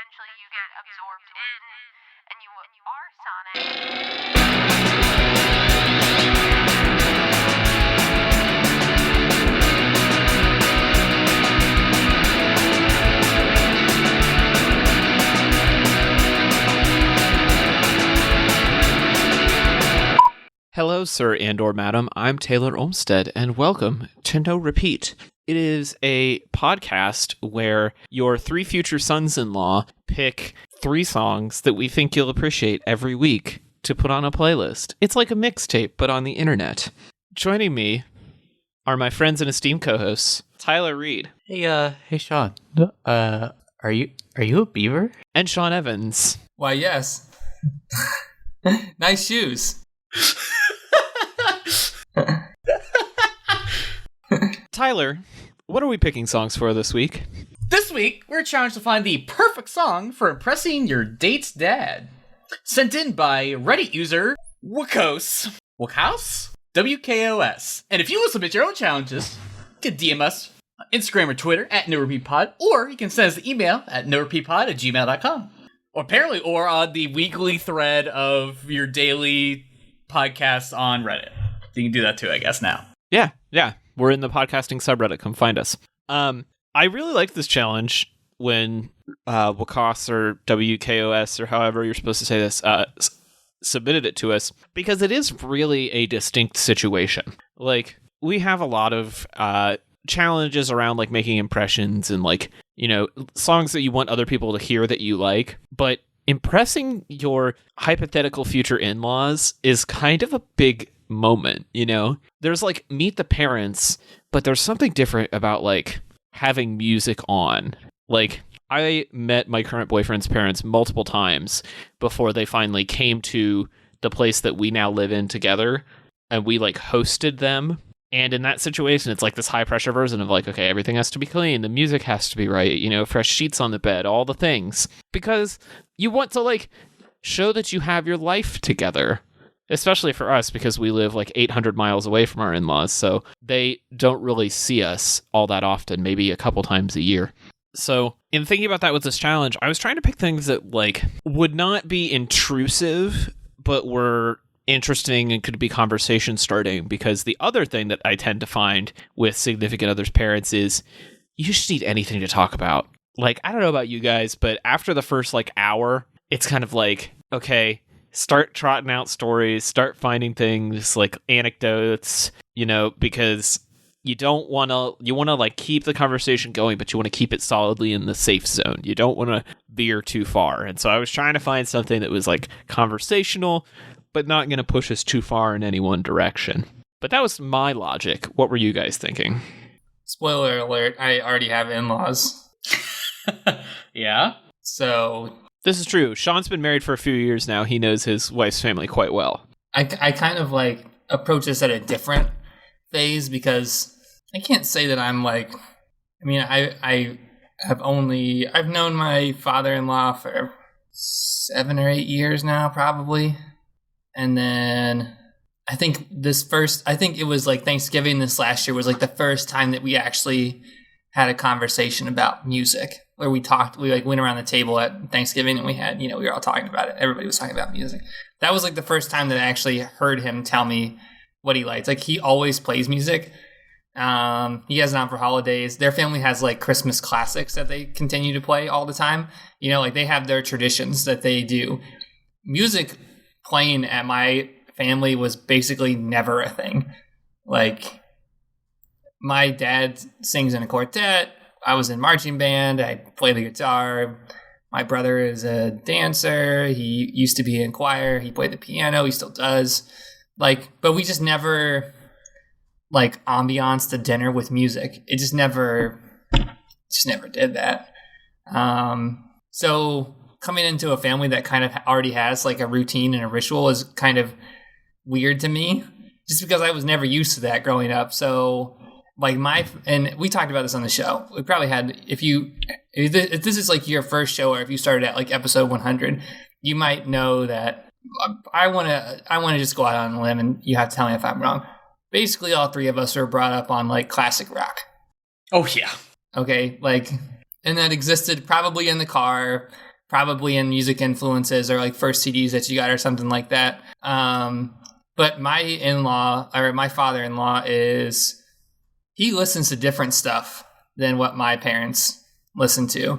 eventually you get absorbed in, and you are Sonic. Hello, sir and/or madam. I'm Taylor Olmsted, and welcome to No Repeat. It is a podcast where your three future sons-in-law pick 3 songs that we think you'll appreciate every week to put on a playlist. It's like a mixtape, but on the internet. Joining me are my friends and esteemed co-hosts, Tyler Reed. Hey, Sean. Are you a beaver? And Sean Evans. Why, yes. Nice shoes. Tyler, what are we picking songs for this week? This week, we're challenged to find the perfect song for impressing your date's dad. Sent in by Reddit user wkos. Wkos? WKOS. And if you will submit your own challenges, you can DM us on Instagram or Twitter at NoRepeatPod, or you can send us an email at norepeatpod@gmail.com. Or on the weekly thread of your daily podcast on Reddit. You can do that too, I guess, now. Yeah. We're in the podcasting subreddit. Come find us. I really liked this challenge when wkos or WKOS or however you're supposed to say this submitted it to us, because it is really a distinct situation. Like, we have a lot of challenges around like making impressions and like, you know, songs that you want other people to hear that you like, but impressing your hypothetical future in-laws is kind of a big moment, you know? There's like Meet the Parents, but there's something different about like having music on. Like, I met my current boyfriend's parents multiple times before they finally came to the place that we now live in together, and we like hosted them. And in that situation, it's like this high pressure version of like, okay, everything has to be clean, the music has to be right, you know, fresh sheets on the bed, all the things, because you want to like show that you have your life together. Especially for us, because we live like 800 miles away from our in-laws, so they don't really see us all that often, maybe a couple times a year. So in thinking about that with this challenge, I was trying to pick things that like would not be intrusive, but were interesting and could be conversation starting, because the other thing that I tend to find with significant others' parents is you just need anything to talk about. Like, I don't know about you guys, but after the first like hour, it's kind of like, okay, start trotting out stories, start finding things like anecdotes, you know, because you want to like keep the conversation going, but you want to keep it solidly in the safe zone. You don't want to veer too far. And so I was trying to find something that was like conversational, but not going to push us too far in any one direction. But that was my logic. What were you guys thinking? Spoiler alert, I already have in-laws. Yeah? So This is true. Sean's been married for a few years now. He knows his wife's family quite well. I kind of like approach this at a different phase, because I can't say that I'm like, I mean, I've known my father-in-law for 7 or 8 years now, probably. And then I think it was like Thanksgiving this last year was like the first time that we actually had a conversation about music, where we like went around the table at Thanksgiving and we had, you know, we were all talking about it. Everybody was talking about music. That was like the first time that I actually heard him tell me what he likes. Like, he always plays music. He has it on for holidays. Their family has like Christmas classics that they continue to play all the time. You know, like they have their traditions that they do. Music playing at my family was basically never a thing. Like, my dad sings in a quartet. I was in marching band. I play the guitar. My brother is a dancer. He used to be in choir. He played the piano. He still does. Like, but we just never like ambiance the dinner with music. It just never did that. So coming into a family that kind of already has like a routine and a ritual is kind of weird to me, just because I was never used to that growing up. So like and we talked about this on the show. We probably had, if this is like your first show, or if you started at like episode 100, you might know that I want to just go out on a limb, and you have to tell me if I'm wrong. Basically, all 3 of us are brought up on like classic rock. Oh, yeah. Okay, like, and that existed probably in the car probably in music influences or like first CDs that you got or something like that. But my father-in-law he listens to different stuff than what my parents listen to.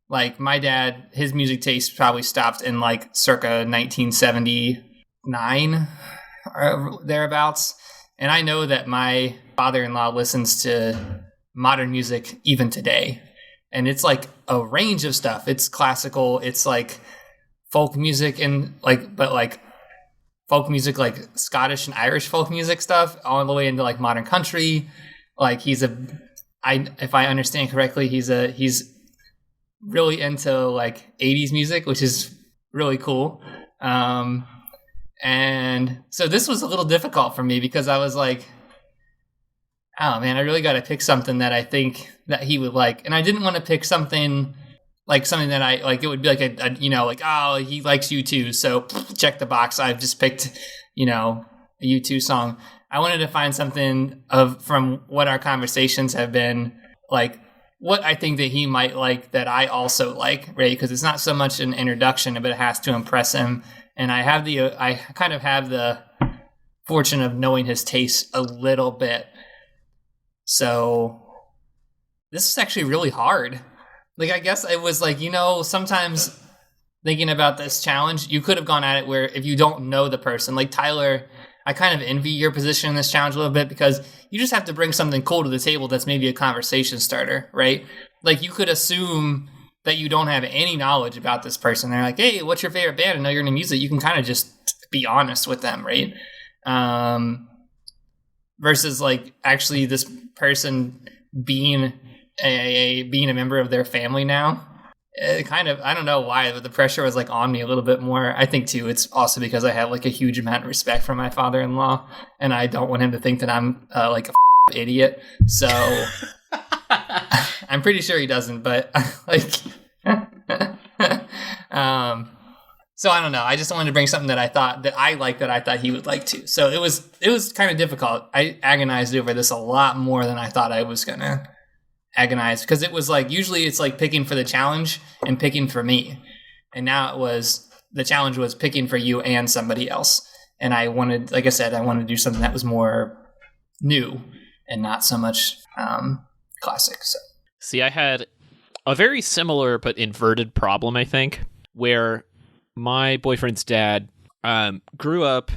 Like my dad, his music taste probably stopped in like circa 1979 or thereabouts. And I know that my father-in-law listens to modern music even today. And it's like a range of stuff. It's classical, it's like folk music and but folk music, like Scottish and Irish folk music stuff, all the way into like modern country. Like if I understand correctly, he's really into like 80s music, which is really cool. And so this was a little difficult for me because I was like, oh man, I really got to pick something that I think that he would like. And I didn't want to pick something that I like, it would be like oh, he likes U2. So check the box. I've just picked, a U2 song. I wanted to find something from what our conversations have been, like what I think that he might like that I also like, right? Because it's not so much an introduction, but it has to impress him. And I kind of have the fortune of knowing his taste a little bit. So this is actually really hard. Like, I guess it was like, sometimes thinking about this challenge, you could have gone at it where if you don't know the person, like Tyler, I kind of envy your position in this challenge a little bit because you just have to bring something cool to the table that's maybe a conversation starter, right? Like you could assume that you don't have any knowledge about this person. They're like, hey, what's your favorite band? I know you're into music. You can kind of just be honest with them, right? Versus like actually this person being a member of their family now. It kind of, I don't know why, but the pressure was like on me a little bit more. I think too, it's also because I have like a huge amount of respect for my father-in-law, and I don't want him to think that I'm like a idiot. So I'm pretty sure he doesn't, but like, so I don't know. I just wanted to bring something that I thought he would like to. So it was kind of difficult. I agonized over this a lot more than I thought I was gonna agonize, because it was like, usually it's like picking for the challenge and picking for me, and now the challenge was picking for you and somebody else. And I wanted, like I said, to do something that was more new and not so much classic. So see, I had a very similar but inverted problem, I think, where my boyfriend's dad grew up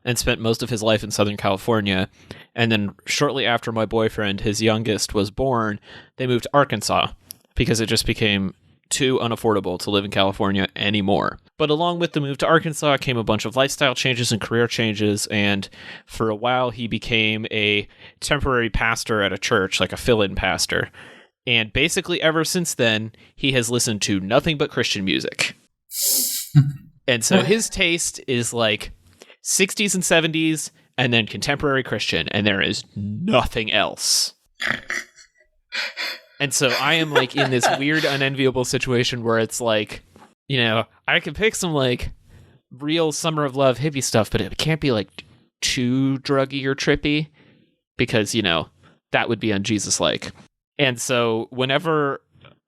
and spent most of his life in Southern California. And then shortly after my boyfriend, his youngest, was born, they moved to Arkansas because it just became too unaffordable to live in California anymore. But along with the move to Arkansas came a bunch of lifestyle changes and career changes. And for a while, he became a temporary pastor at a church, like a fill-in pastor. And basically ever since then, he has listened to nothing but Christian music. And so his taste is like 60s and 70s and then contemporary Christian, and there is nothing else. And so I am like in this weird, unenviable situation where it's like, I could pick some like real Summer of Love hippie stuff, but it can't be like too druggy or trippy because, that would be un-Jesus-like. And so whenever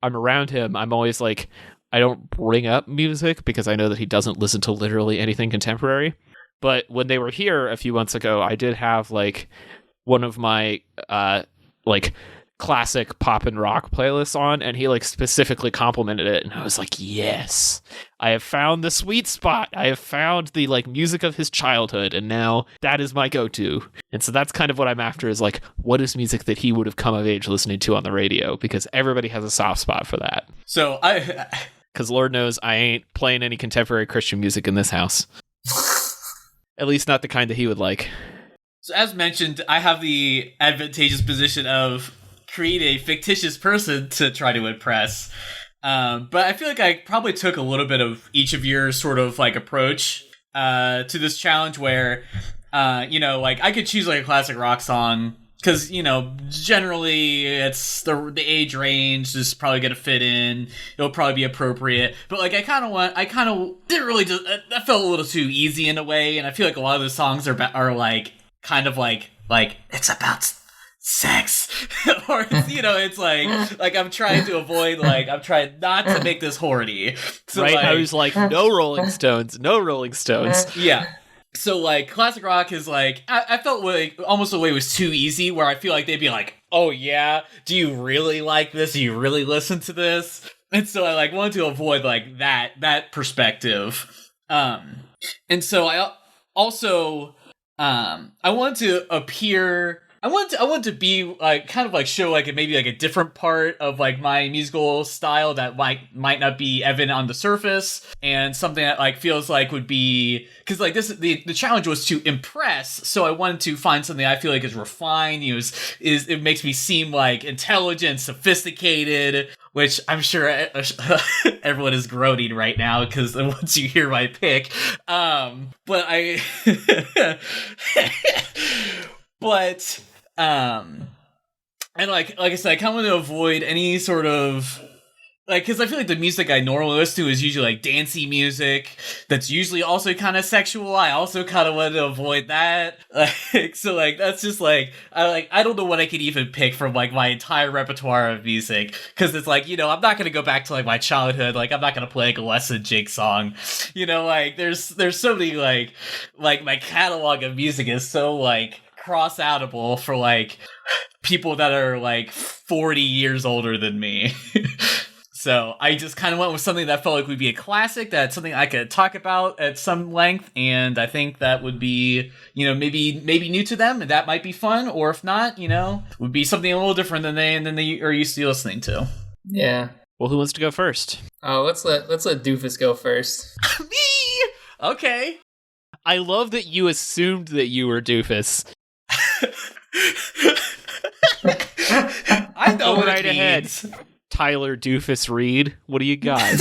I'm around him, I'm always like, I don't bring up music because I know that he doesn't listen to literally anything contemporary. But when they were here a few months ago, I did have like one of my like classic pop and rock playlists on, and he like specifically complimented it, and I was like, yes, I have found the sweet spot. I have found the like music of his childhood, and now that is my go-to. And so that's kind of what I'm after, is like, what is music that he would have come of age listening to on the radio, because everybody has a soft spot for that. So because Lord knows I ain't playing any contemporary Christian music in this house. At least not the kind that he would like. So as mentioned, I have the advantageous position of create a fictitious person to try to impress. But I feel like I probably took a little bit of each of your sort of like approach to this challenge where, like I could choose like a classic rock song because, generally it's the age range is probably going to fit in. It'll probably be appropriate. But like that felt a little too easy in a way. And I feel like a lot of the songs are like kind of like it's about sex, or it's like I'm trying to avoid, like I'm trying not to make this horny. So, right? like, I was like, no Rolling Stones, no Rolling Stones. yeah. So, like, classic rock is like, I felt like almost the way it was too easy, where I feel like they'd be like, oh yeah, do you really like this? Do you really listen to this? And so I like wanted to avoid like that perspective. And so I also I wanted to appear. I want to be like kind of like show like maybe like a different part of like my musical style that might not be evident on the surface, and something that like feels like would be, because like this the challenge was to impress, so I wanted to find something I feel like is refined. It makes me seem like intelligent, sophisticated, which I'm sure everyone is groaning right now because once you hear my pick, but I but and like I said, I kind of want to avoid any sort of like, because I feel like the music I normally listen to is usually like dancey music that's usually also kind of sexual. I also kind of want to avoid that. Like, so like that's just like I don't know what I could even pick from like my entire repertoire of music, because it's like, I'm not gonna go back to like my childhood. Like I'm not gonna play like a Less Than Jake song. Like there's so many like my catalog of music is so like cross-outable for like people that are like 40 years older than me. So I just kind of went with something that felt like would be a classic, that's something I could talk about at some length, and I think that would be, maybe new to them, and that might be fun, or if not, would be something a little different than they are used to listening to. Yeah. Well, who wants to go first? Oh, let's let Doofus go first. Me! Okay. I love that you assumed that you were Doofus. I know Go what right it ahead. means. Tyler Doofus Reed, what do you got?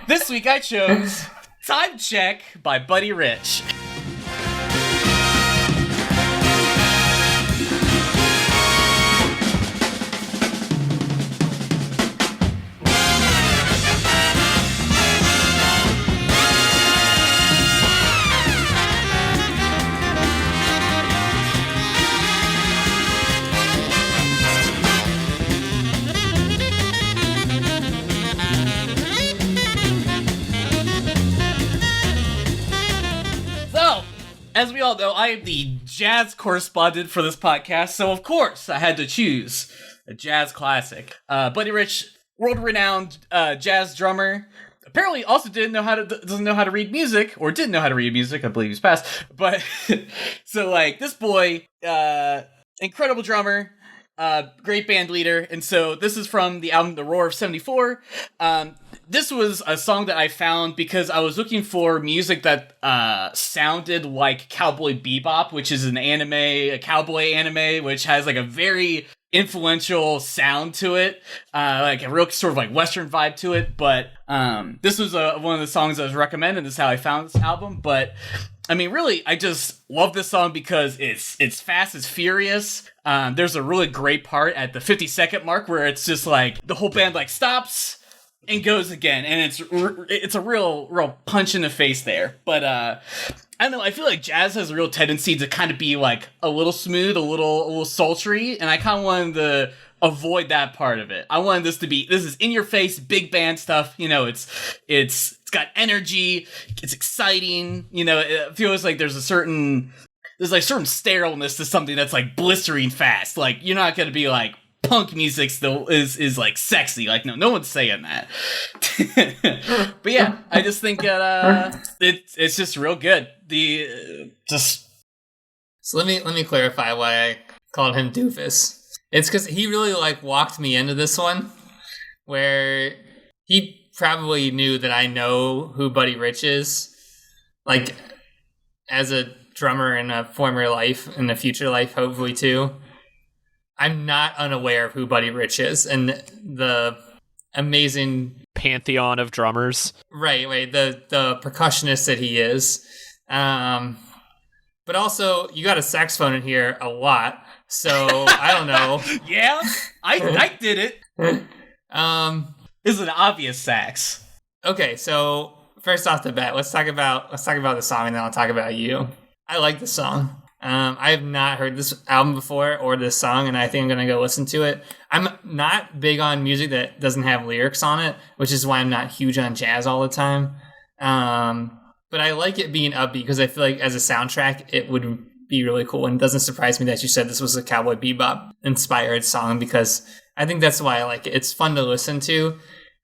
This week I chose Time Check by Buddy Rich. As we all know, I am the jazz correspondent for this podcast, so of course I had to choose a jazz classic. Buddy Rich, world-renowned jazz drummer, apparently also doesn't know how to read music, or didn't know how to read music. I believe he's passed. But so like this boy, incredible drummer, great band leader, and so this is from the album The Roar of '74. This was a song that I found because I was looking for music that sounded like Cowboy Bebop, which is a cowboy anime, which has like a very influential sound to it, like a real sort of like Western vibe to it. But this was one of the songs I was recommended. This is how I found this album. But I mean, really, I just love this song because it's fast, it's furious. There's a really great part at the 50-second mark where it's just like the whole band like stops and goes again, and it's a real punch in the face there. But I don't know, I feel like jazz has a real tendency to kind of be like a little smooth, a little sultry, and I kind of wanted to avoid that part of it. I wanted this is in your face, big band stuff. It's got energy, it's exciting. It feels like there's certain sterileness to something that's like blistering fast. Like you're not gonna be like, punk music still is like sexy. Like no one's saying that. But yeah, I just think that it's just real good. So let me clarify why I called him Doofus. It's because he really like walked me into this one, where he probably knew that I know who Buddy Rich is, like as a drummer in a former life, in a future life, hopefully too. I'm not unaware of who Buddy Rich is and the amazing pantheon of drummers. Right, the percussionist that he is. But also, you got a saxophone in here a lot, so I don't know. Yeah, I did it. This is an obvious sax. Okay, so first off the bat, let's talk about the song, and then I'll talk about you. I like the song. I have not heard this album before or this song, and I think I'm going to go listen to it. I'm not big on music that doesn't have lyrics on it, which is why I'm not huge on jazz all the time. But I like it being upbeat because I feel like as a soundtrack, it would be really cool. And it doesn't surprise me that you said this was a Cowboy Bebop inspired song because I think that's why I like it. It's fun to listen to.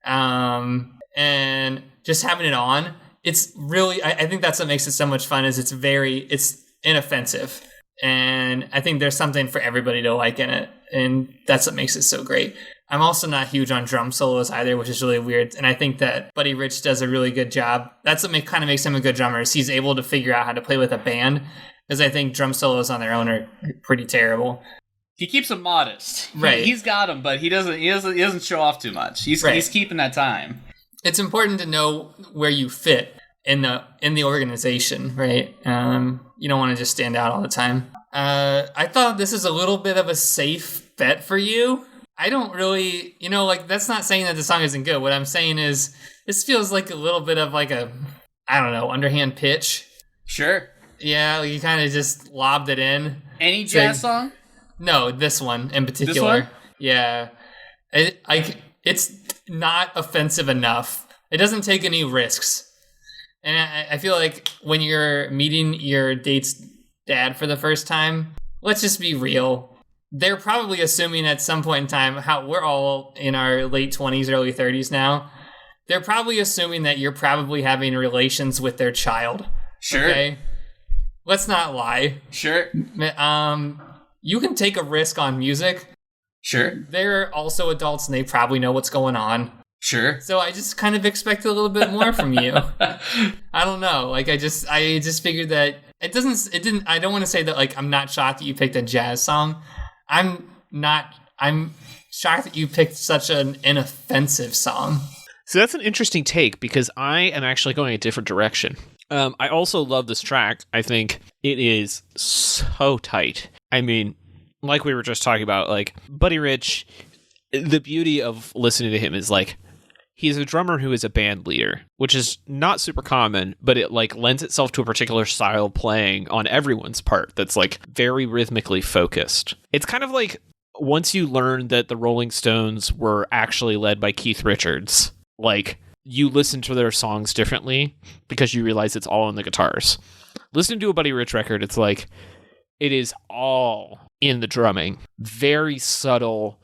And just having it on, it's really, I think that's what makes it so much fun is it's inoffensive. And I think there's something for everybody to like in it. And that's what makes it so great. I'm also not huge on drum solos either, which is really weird. And I think that Buddy Rich does a really good job. That's what kind of makes him a good drummer is he's able to figure out how to play with a band. Because I think drum solos on their own are pretty terrible. He keeps them modest. Right. He's got them, but he doesn't show off too much. He's keeping that time. It's important to know where you fit in the organization, right? You don't want to just stand out all the time. I thought this is a little bit of a safe bet for you. I don't really, that's not saying that the song isn't good. What I'm saying is this feels like a little bit of like a, I don't know, underhand pitch. Sure. Yeah, you kind of just lobbed it in. Any jazz song? No, this one in particular. This one? Yeah. It's not offensive enough. It doesn't take any risks. And I feel like when you're meeting your date's dad for the first time, let's just be real. They're probably assuming at some point in time, how we're all in our late 20s, early 30s now. They're probably assuming that you're probably having relations with their child. Sure. Okay? Let's not lie. Sure. You can take a risk on music. Sure. They're also adults and they probably know what's going on. Sure. So I just kind of expect a little bit more from you. I don't know. Like I just figured that I don't want to say that like I'm not shocked that you picked a jazz song. I'm shocked that you picked such an inoffensive song. So that's an interesting take because I am actually going a different direction. I also love this track. I think it is so tight. I mean, like we were just talking about, like Buddy Rich, the beauty of listening to him is like he's a drummer who is a band leader, which is not super common, but it like lends itself to a particular style playing on everyone's part that's like very rhythmically focused. It's kind of like once you learn that the Rolling Stones were actually led by Keith Richards, like you listen to their songs differently because you realize it's all in the guitars. Listening to a Buddy Rich record, it's like it is all in the drumming. Very subtle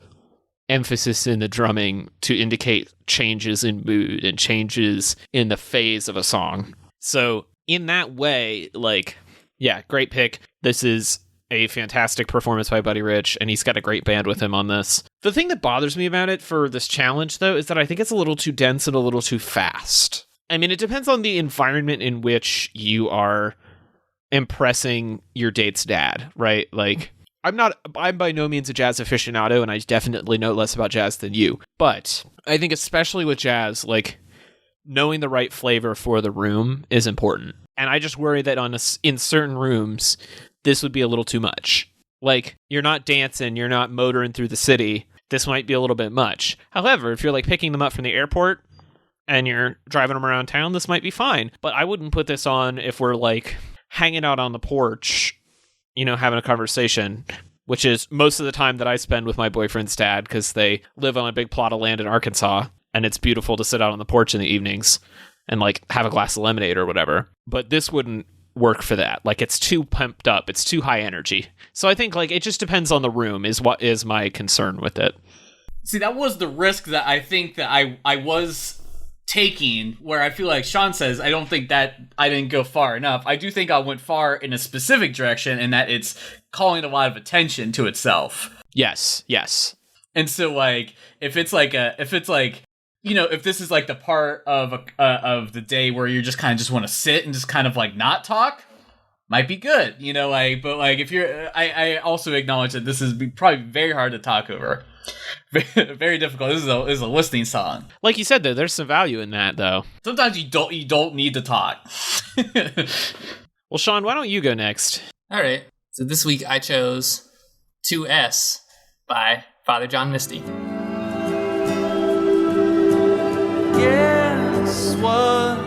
emphasis in the drumming to indicate changes in mood and changes in the phase of a song. So in that way, like, yeah, great pick. This is a fantastic performance by Buddy Rich, and he's got a great band with him on this. The thing that bothers me about it for this challenge, though, is that I think it's a little too dense and a little too fast. I mean, it depends on the environment in which you are impressing your date's dad, right? Like, I'm by no means a jazz aficionado, and I definitely know less about jazz than you. But I think especially with jazz, like, knowing the right flavor for the room is important. And I just worry that in certain rooms, this would be a little too much. Like, you're not dancing, you're not motoring through the city. This might be a little bit much. However, if you're like picking them up from the airport and you're driving them around town, this might be fine. But I wouldn't put this on if we're like hanging out on the porch, having a conversation, which is most of the time that I spend with my boyfriend's dad because they live on a big plot of land in Arkansas and it's beautiful to sit out on the porch in the evenings and like have a glass of lemonade or whatever. But this wouldn't work for that. Like, it's too pumped up, it's too high energy. So I think like it just depends on the room is what is my concern with it. See, that was the risk that I think that I was taking, where I feel like Sean says I don't think that I didn't go far enough. I do think I went far in a specific direction, and that it's calling a lot of attention to itself. Yes. And so like if this is like the part of the day where you just kind of just want to sit and just kind of like not talk, might be good, but like if you're, I also acknowledge that this is probably very hard to talk over. Very difficult. This is a listening song. Like you said, though, there's some value in that, though. Sometimes you don't need to talk. Well, Sean, why don't you go next? All right. So this week I chose 2S by Father John Misty. Guess what?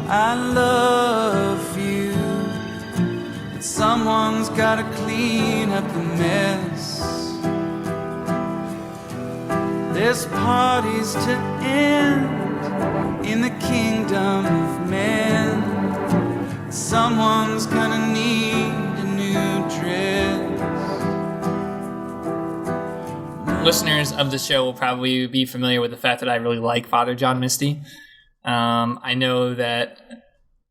I love you. It's someone gotta clean up the mess. There's parties to end in the kingdom of men. Someone's gonna need a new dress. Listeners of the show will probably be familiar with the fact that I really like Father John Misty. I know that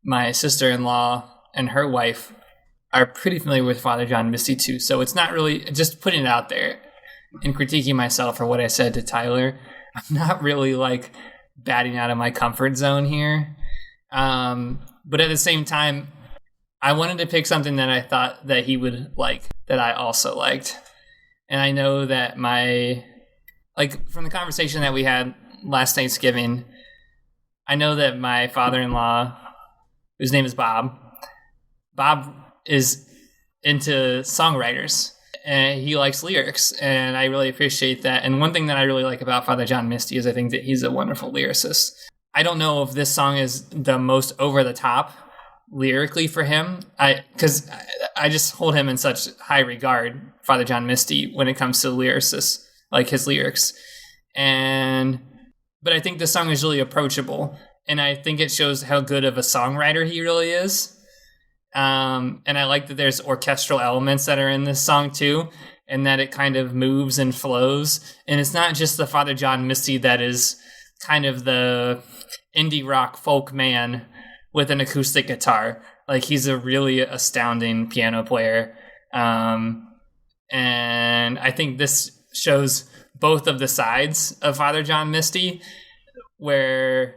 my sister-in-law and her wife are pretty familiar with Father John Misty too, so it's not really just putting it out there and critiquing myself for what I said to Tyler. I'm not really like batting out of my comfort zone here, but at the same time, I wanted to pick something that I thought that he would like, that I also liked. And I know that from the conversation that we had last Thanksgiving, I know that my father-in-law, whose name is Bob is into songwriters and he likes lyrics, and I really appreciate that. And one thing that I really like about Father John Misty is I think that he's a wonderful lyricist. I don't know if this song is the most over the top lyrically for him, because I just hold him in such high regard, Father John Misty, when it comes to lyricists, like his lyrics. But I think the song is really approachable, and I think it shows how good of a songwriter he really is. And I like that there's orchestral elements that are in this song too, and that it kind of moves and flows. And it's not just the Father John Misty that is kind of the indie rock folk man with an acoustic guitar. Like, he's a really astounding piano player. And I think this shows both of the sides of Father John Misty, where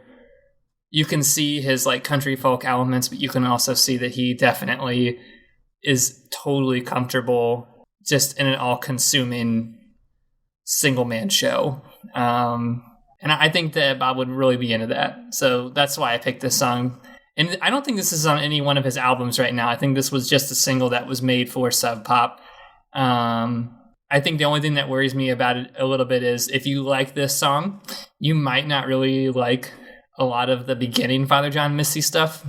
you can see his like country folk elements, but you can also see that he definitely is totally comfortable just in an all-consuming single-man show. And I think that Bob would really be into that. So that's why I picked this song. And I don't think this is on any one of his albums right now. I think this was just a single that was made for Sub Pop. I think the only thing that worries me about it a little bit is if you like this song, you might not really like a lot of the beginning Father John Misty stuff,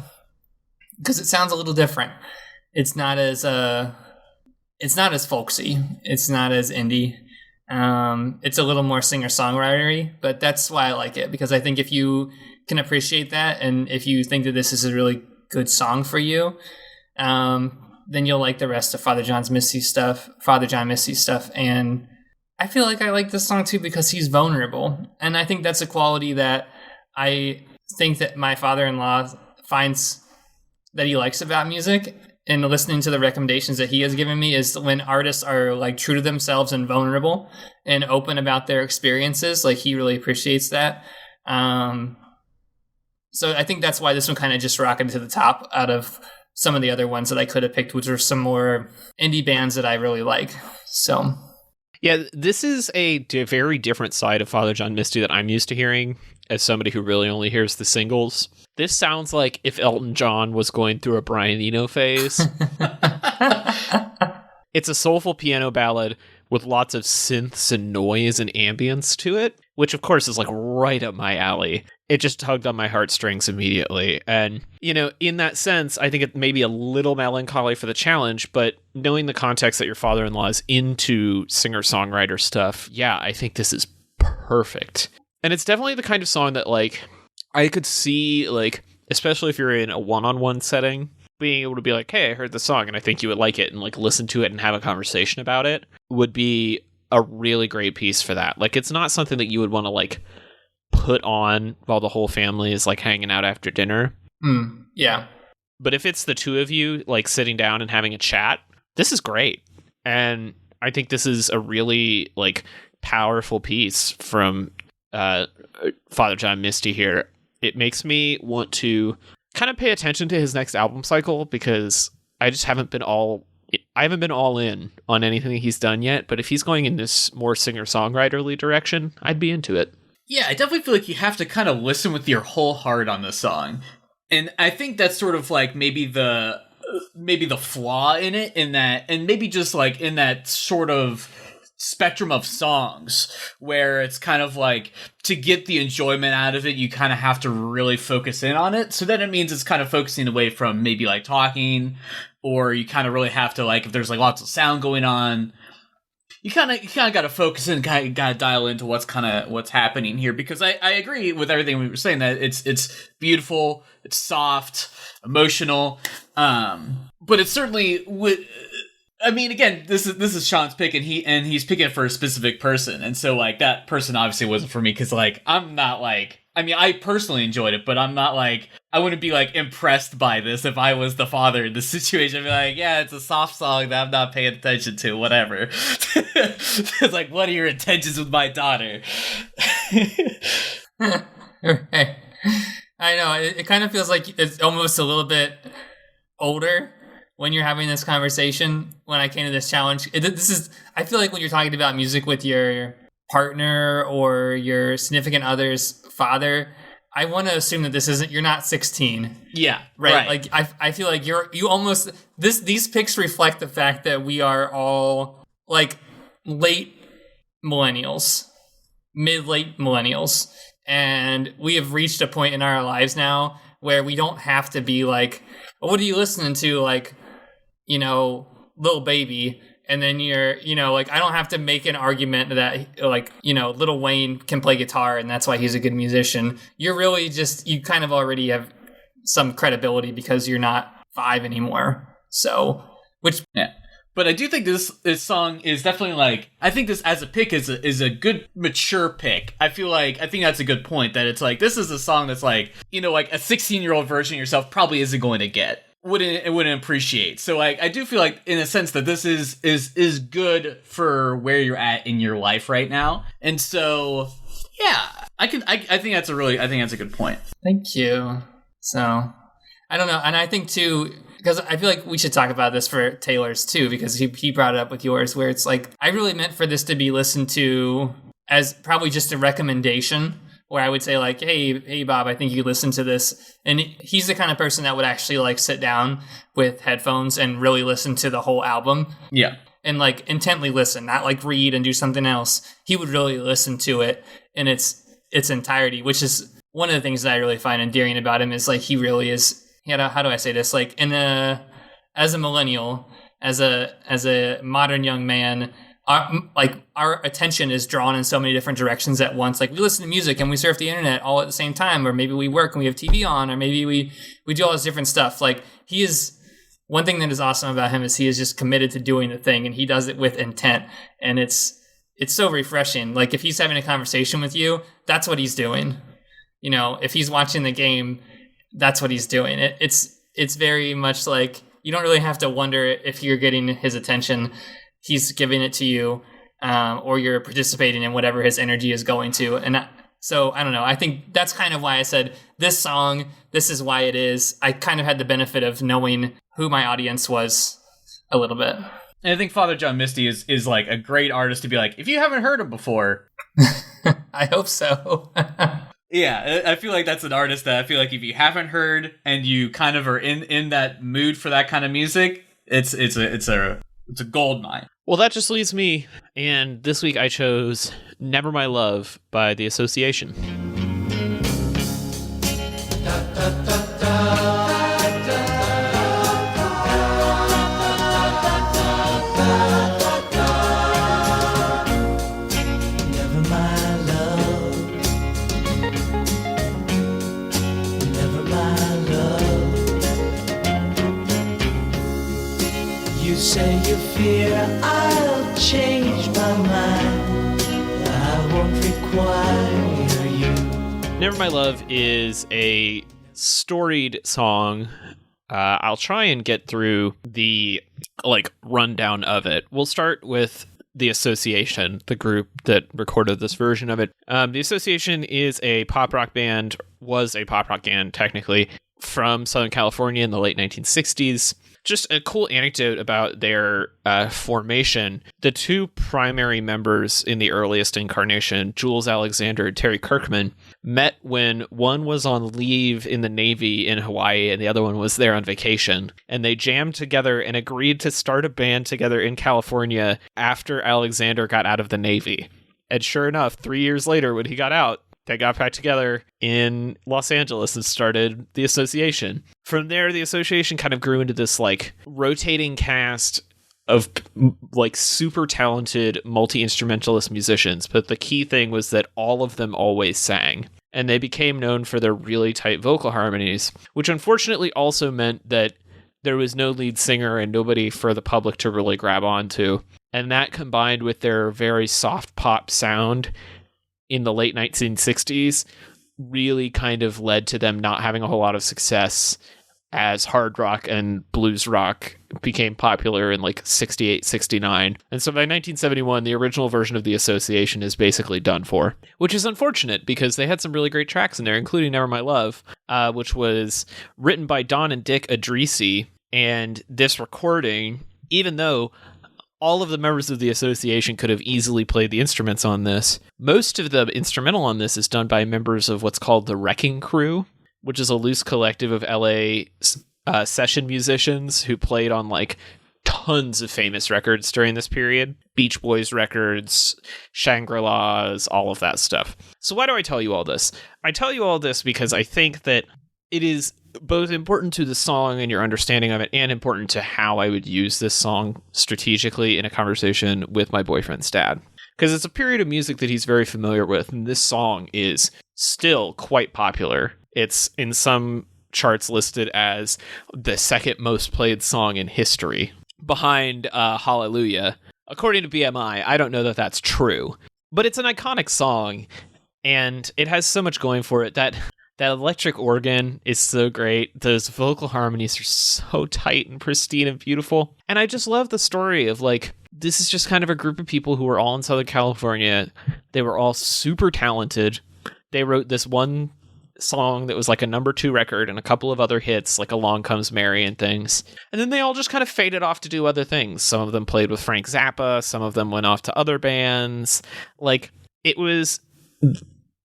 because it sounds a little different. It's not as folksy. It's not as indie. It's a little more singer-songwritery, but that's why I like it, because I think if you can appreciate that, and if you think that this is a really good song for you, then you'll like the rest of Father John Misty stuff. And I feel like I like this song too because he's vulnerable, and I think that's a quality that I think that my father-in-law finds that he likes about music. And listening to the recommendations that he has given me is when artists are like true to themselves and vulnerable and open about their experiences. Like, he really appreciates that. So I think that's why this one kind of just rocketed to the top out of some of the other ones that I could have picked, which are some more indie bands that I really like. So yeah, this is a very different side of Father John Misty that I'm used to hearing as somebody who really only hears the singles. This sounds like if Elton John was going through a Brian Eno phase. It's a soulful piano ballad with lots of synths and noise and ambience to it, which of course is like right up my alley. It just tugged on my heartstrings immediately. And, you know, in that sense, I think it may be a little melancholy for the challenge, but knowing the context that your father-in-law is into singer-songwriter stuff, yeah, I think this is perfect. And it's definitely the kind of song that, like, I could see, like, especially if you're in a one-on-one setting, being able to be like, hey, I heard the song and I think you would like it, and like listen to it and have a conversation about it would be a really great piece for that. Like, it's not something that you would want to like put on while the whole family is like hanging out after dinner. Yeah. But if it's the two of you like sitting down and having a chat, this is great. And I think this is a really like powerful piece from Father John Misty here. It makes me want to kind of pay attention to his next album cycle, because I just haven't been all in on anything he's done yet. But if he's going in this more singer-songwriterly direction, I'd be into it. Yeah, I definitely feel like you have to kind of listen with your whole heart on this song. And I think that's sort of like maybe the flaw in it, in that, and maybe just like in that sort of spectrum of songs where it's kind of like, to get the enjoyment out of it, you kind of have to really focus in on it. So then it means it's kind of focusing away from maybe like talking, or you kind of really have to, like, if there's like lots of sound going on, you kind of got to focus in, kind of got to dial into what's happening here. Because I agree with everything we were saying, that it's beautiful, it's soft, emotional, but it's certainly I mean, again, this is Sean's pick, and he's picking it for a specific person, and so like that person obviously wasn't for me, because like I'm not like, I mean, I personally enjoyed it, but I'm not like, I wouldn't be like impressed by this if I was the father in this situation. I'd be like, yeah, it's a soft song that I'm not paying attention to, whatever. It's like, what are your intentions with my daughter? Right. I know, it kind of feels like it's almost a little bit older when you're having this conversation. When I came to this challenge, I feel like when you're talking about music with your partner or your significant other's father, I want to assume that you're not 16. Yeah. Right. Like I feel like you almost, these picks reflect the fact that we are all like late millennials, mid-late millennials. And we have reached a point in our lives now where we don't have to be like, what are you listening to? Like, you know, Lil Baby. And then you're, you know, like, I don't have to make an argument that, like, you know, Lil Wayne can play guitar and that's why he's a good musician. You're really just, you kind of already have some credibility because you're not 5 anymore. So, yeah. But I do think this song is definitely like, I think this as a pick is a good mature pick. I think that's a good point, that it's like, this is a song that's like, you know, like a 16-year-old version of yourself probably isn't going to get. Wouldn't appreciate. So like, I do feel like, in a sense, that this is good for where you're at in your life right now. And so yeah, I think that's a good point. Thank you. So I don't know. And I think too, because I feel like we should talk about this for Taylor's too, because he brought it up with yours, where it's like, I really meant for this to be listened to as probably just a recommendation, where I would say like, hey Bob, I think you listen to this. And he's the kind of person that would actually like sit down with headphones and really listen to the whole album. Yeah. And like intently listen, not like read and do something else. He would really listen to it in its entirety, which is one of the things that I really find endearing about him, is like, he really is, how do I say this? Like, as a millennial, as a modern young man, our attention is drawn in so many different directions at once. Like, we listen to music and we surf the internet all at the same time, or maybe we work and we have TV on, or maybe we do all this different stuff. Like, one thing that is awesome about him is he is just committed to doing the thing, and he does it with intent. And it's so refreshing. Like, if he's having a conversation with you, that's what he's doing. You know, if he's watching the game, that's what he's doing. It's very much like, you don't really have to wonder if you're getting his attention. He's giving it to you, or you're participating in whatever his energy is going to. And so, I don't know. I think that's kind of why I said this song, this is why it is. I kind of had the benefit of knowing who my audience was a little bit. And I think Father John Misty is like a great artist to be like, if you haven't heard him before. I hope so. Yeah, I feel like that's an artist that I feel like if you haven't heard and you kind of are in that mood for that kind of music, it's a gold mine. Well, that just leaves me, and this week I chose Never My Love by The Association. Say you fear I'll change my mind. I won't require you. Never My Love is a storied song. I'll try and get through the rundown of it. We'll start with The Association, the group that recorded this version of it. The Association is a pop rock band, was a pop rock band technically, from Southern California in the late 1960s. Just a cool anecdote about their formation. The two primary members in the earliest incarnation, Jules Alexander and Terry Kirkman, met when one was on leave in the Navy in Hawaii and the other one was there on vacation. And they jammed together and agreed to start a band together in California after Alexander got out of the Navy. And sure enough, 3 years later, when he got out, they got back together in Los Angeles and started the association. From there, the association kind of grew into this like rotating cast of like super talented multi-instrumentalist musicians. But the key thing was that all of them always sang. And they became known for their really tight vocal harmonies, which unfortunately also meant that there was no lead singer and nobody for the public to really grab onto. And that combined with their very soft pop sound in the late 1960s really kind of led to them not having a whole lot of success as hard rock and blues rock became popular in like 68, 69. And so by 1971, the original version of the association is basically done for, which is unfortunate because they had some really great tracks in there, including Never My Love, which was written by Don and Dick Adrisi. And this recording, even though all of the members of the association could have easily played the instruments on this, most of the instrumental on this is done by members of what's called the Wrecking Crew, which is a loose collective of LA session musicians who played on like tons of famous records during this period. Beach Boys records, Shangri-Las, all of that stuff. So why do I tell you all this? I tell you all this because I think that it is both important to the song and your understanding of it, and important to how I would use this song strategically in a conversation with my boyfriend's dad. Because it's a period of music that he's very familiar with, and this song is still quite popular. It's in some charts listed as the second most played song in history, behind Hallelujah. According to BMI, I don't know that that's true, but it's an iconic song, and it has so much going for it that electric organ is so great. Those vocal harmonies are so tight and pristine and beautiful. And I just love the story of like, this is just kind of a group of people who were all in Southern California. They were all super talented. They wrote this one song that was like a number 2 record and a couple of other hits like Along Comes Mary and things. And then they all just kind of faded off to do other things. Some of them played with Frank Zappa. Some of them went off to other bands. Like, it was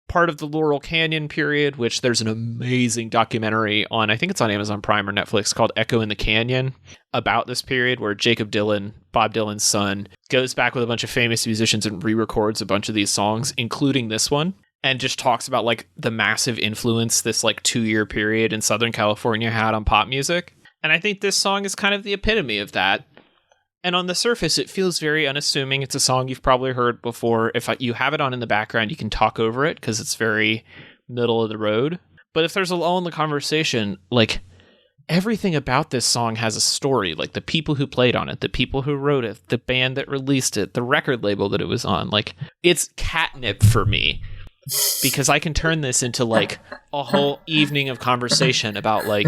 part of the Laurel Canyon period, which there's an amazing documentary on, I think it's on Amazon Prime or Netflix, called Echo in the Canyon, about this period where Jacob Dylan, Bob Dylan's son, goes back with a bunch of famous musicians and re-records a bunch of these songs, including this one, and just talks about like the massive influence this like 2-year period in Southern California had on pop music. And I think this song is kind of the epitome of that. And on the surface, it feels very unassuming. It's a song you've probably heard before. If you have it on in the background, you can talk over it because it's very middle of the road. But if there's a lull in the conversation, like, everything about this song has a story. Like, the people who played on it, the people who wrote it, the band that released it, the record label that it was on. Like, it's catnip for me because I can turn this into, like, a whole evening of conversation about, like,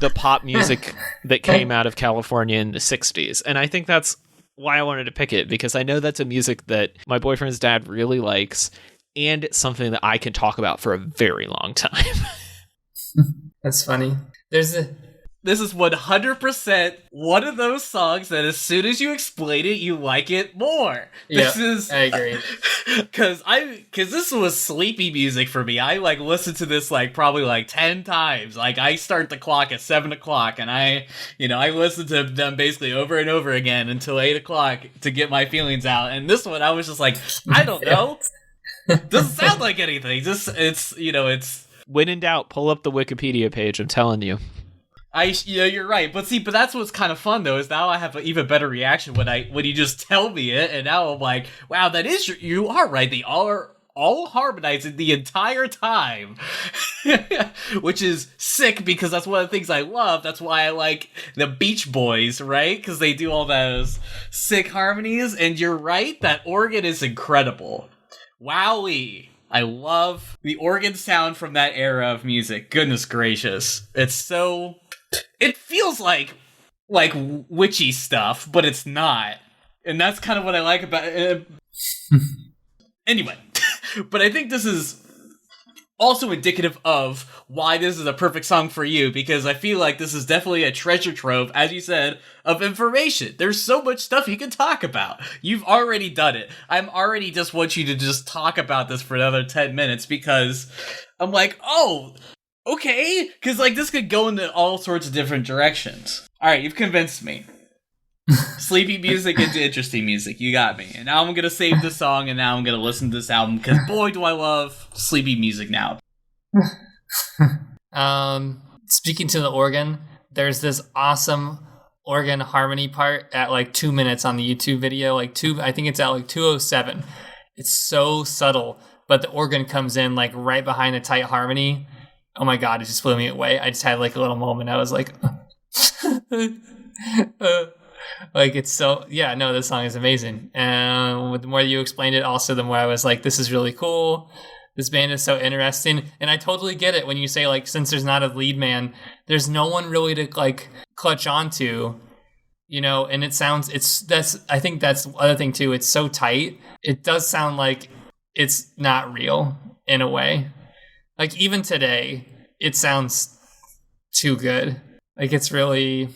the pop music that came out of California in the 60s. And I think that's why I wanted to pick it, because I know that's a music that my boyfriend's dad really likes, and it's something that I can talk about for a very long time. That's funny. This is 100% one of those songs that as soon as you explain it, you like it more. I agree. Cause this was sleepy music for me. I like listened to this like probably like 10 times. Like, I start the clock at 7 o'clock and I listened to them basically over and over again until 8 o'clock to get my feelings out. And this one, I was just like, I don't know. Doesn't sound like anything. It's When in doubt, pull up the Wikipedia page. I'm telling you. You're right, but that's what's kind of fun though, is now I have an even better reaction when you just tell me it, and now I'm like, wow, you are right. They are all harmonizing the entire time, which is sick because that's one of the things I love. That's why I like the Beach Boys, right? Because they do all those sick harmonies, and you're right, that organ is incredible. Wowee. I love the organ sound from that era of music. Goodness gracious. It feels like witchy stuff, but it's not. And that's kind of what I like about it. Anyway, but I think this is also indicative of why this is a perfect song for you, because I feel like this is definitely a treasure trove, as you said, of information. There's so much stuff you can talk about. You've already done it. I'm already just want you to just talk about this for another 10 minutes, because I'm like, oh, okay, because like this could go into all sorts of different directions. All right, you've convinced me. Sleepy music into interesting music. You got me. And now I'm gonna save this song, and now I'm gonna listen to this album, because boy, do I love sleepy music now. Speaking to the organ, there's this awesome organ harmony part at like 2 minutes on the YouTube video. I think it's at like 2:07. It's so subtle, but the organ comes in like right behind the tight harmony. Oh my god, it just blew me away. I just had like a little moment. I was like, like it's so, yeah, no, this song is amazing. And the more you explained it, also the more I was like, this is really cool. This band is so interesting. And I totally get it when you say like, since there's not a lead man, there's no one really to like clutch onto, you know. And it sounds, I think that's the other thing too. It's so tight. It does sound like it's not real in a way. Like even today, it sounds too good. Like it's really,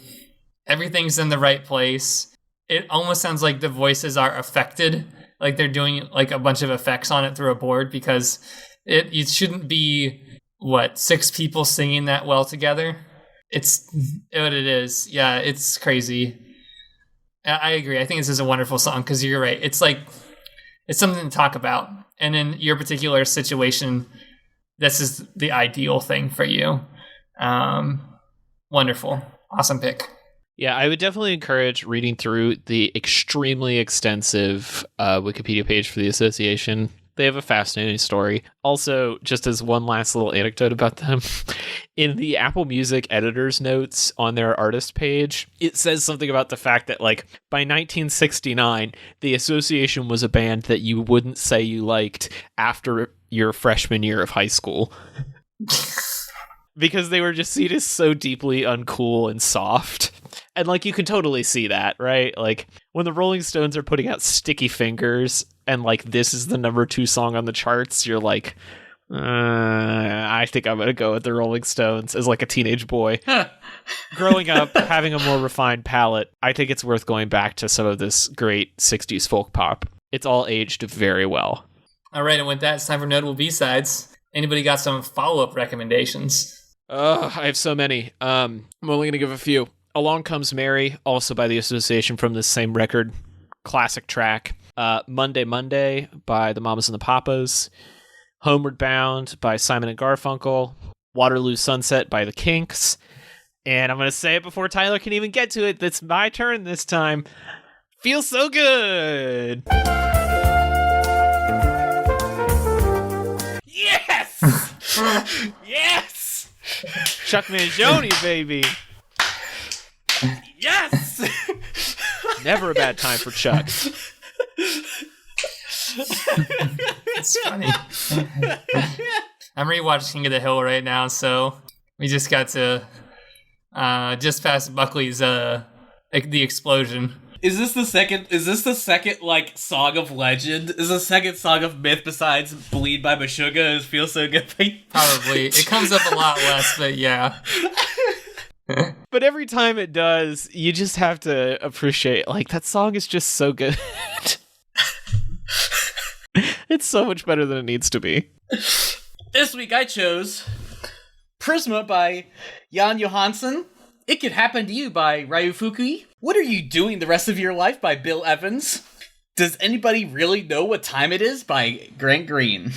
everything's in the right place. It almost sounds like the voices are affected. Like they're doing like a bunch of effects on it through a board, because it shouldn't be, 6 people singing that well together. It's what it is. Yeah, it's crazy. I agree. I think this is a wonderful song, because you're right. It's like, it's something to talk about. And in your particular situation, this is the ideal thing for you. Wonderful. Awesome pick. Yeah, I would definitely encourage reading through the extremely extensive Wikipedia page for the association. They have a fascinating story. Also, just as one last little anecdote about them, in the Apple Music editor's notes on their artist page, it says something about the fact that, like, by 1969, the association was a band that you wouldn't say you liked after your freshman year of high school. Because they were just seen as so deeply uncool and soft. And, like, you can totally see that, right? Like, when the Rolling Stones are putting out Sticky Fingers, and, like, this is the number 2 song on the charts, you're like, I think I'm gonna go with the Rolling Stones as, like, a teenage boy. Growing up, having a more refined palate, I think it's worth going back to some of this great 60s folk pop. It's all aged very well. All right, and with that, it's time for Notable B-Sides. Anybody got some follow-up recommendations? I have so many. I'm only going to give a few. Along Comes Mary, also by the association from this same record. Classic track. Monday Monday by the Mamas and the Papas. Homeward Bound by Simon and Garfunkel. Waterloo Sunset by the Kinks. And I'm going to say it before Tyler can even get to it. It's my turn this time. Feels So Good. Yes! Yes! Chuck Mangione, baby. Yes! Never a bad time for Chuck. It's funny. I'm rewatching King of the Hill right now, so we just got to just past Buckley's the explosion. Is this the second like song of legend? Is the second song of myth besides Bleed by Meshuggah is Feel So Good? Probably. It comes up a lot less, but yeah. But every time it does, you just have to appreciate, like, that song is just so good. It's so much better than it needs to be. This week I chose Prisma by Jan Johansson. It Could Happen to You by Ryu Fukui. What Are You Doing the Rest of Your Life by Bill Evans. Does Anybody Really Know What Time It Is by Grant Green.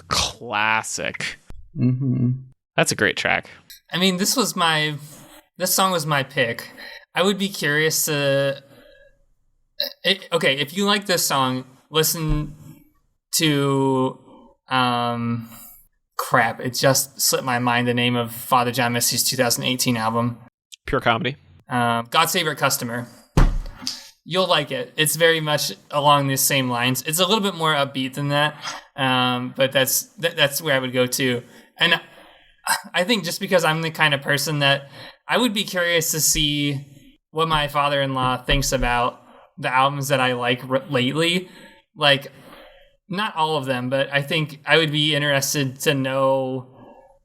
Classic. Mm-hmm. That's a great track. I mean, this song was my pick. I would be curious to... Okay, if you like this song, listen to... Crap, it just slipped my mind the name of Father John Misty's 2018 album. Pure comedy. God's Favorite Customer. You'll like it. It's very much along the same lines. It's a little bit more upbeat than that, but that's where I would go to. And I think just because I'm the kind of person that I would be curious to see what my father-in-law thinks about the albums that I like lately. Like, not all of them, but I think I would be interested to know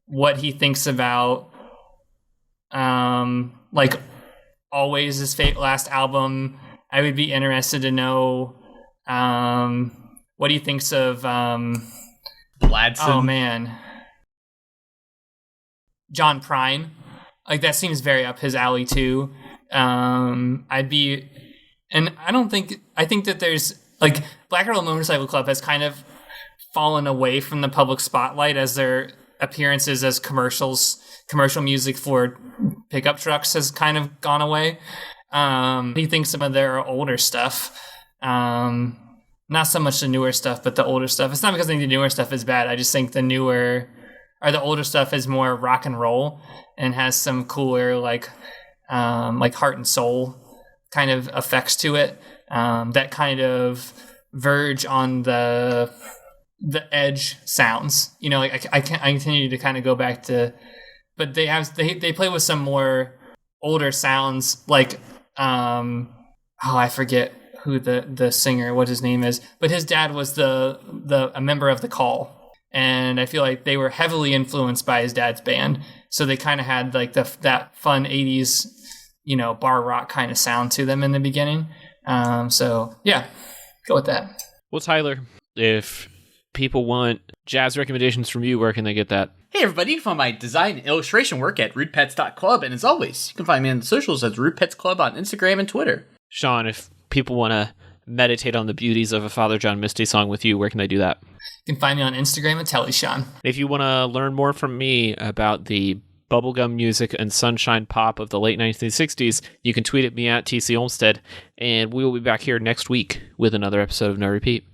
what he thinks about, like Always, his last album. I would be interested to know what he thinks of Bladson. oh man, John Prine. Like that seems very up his alley too. I think that there's like Black Girl Motorcycle Club has kind of fallen away from the public spotlight as their appearances as commercial music for pickup trucks has kind of gone away. He thinks some of their older stuff, not so much the newer stuff, but the older stuff. It's not because I think the newer stuff is bad. I just think the older stuff is more rock and roll and has some cooler like heart and soul kind of effects to it, that kind of verge on the edge sounds. You know, like I continue to kind of go back to, but they play with some more older sounds, like I forget who the singer, what his name is, but his dad was a member of The Call, and I feel like they were heavily influenced by his dad's band, so they kind of had like that fun 80s, you know, bar rock kind of sound to them in the beginning. So yeah, go with that. Well, Tyler, if people want jazz recommendations from you, where can they get that? Hey everybody, you can find my design and illustration work at rudepets.club, and as always, you can find me on the socials as Rude Pets Club on Instagram and Twitter. Sean, if people want to meditate on the beauties of a Father John Misty song with you, where can they do that? You can find me on Instagram at TellySean. If you want to learn more from me about the bubblegum music and sunshine pop of the late 1960s, you can tweet at me at TC Olmstead, and we will be back here next week with another episode of No Repeat.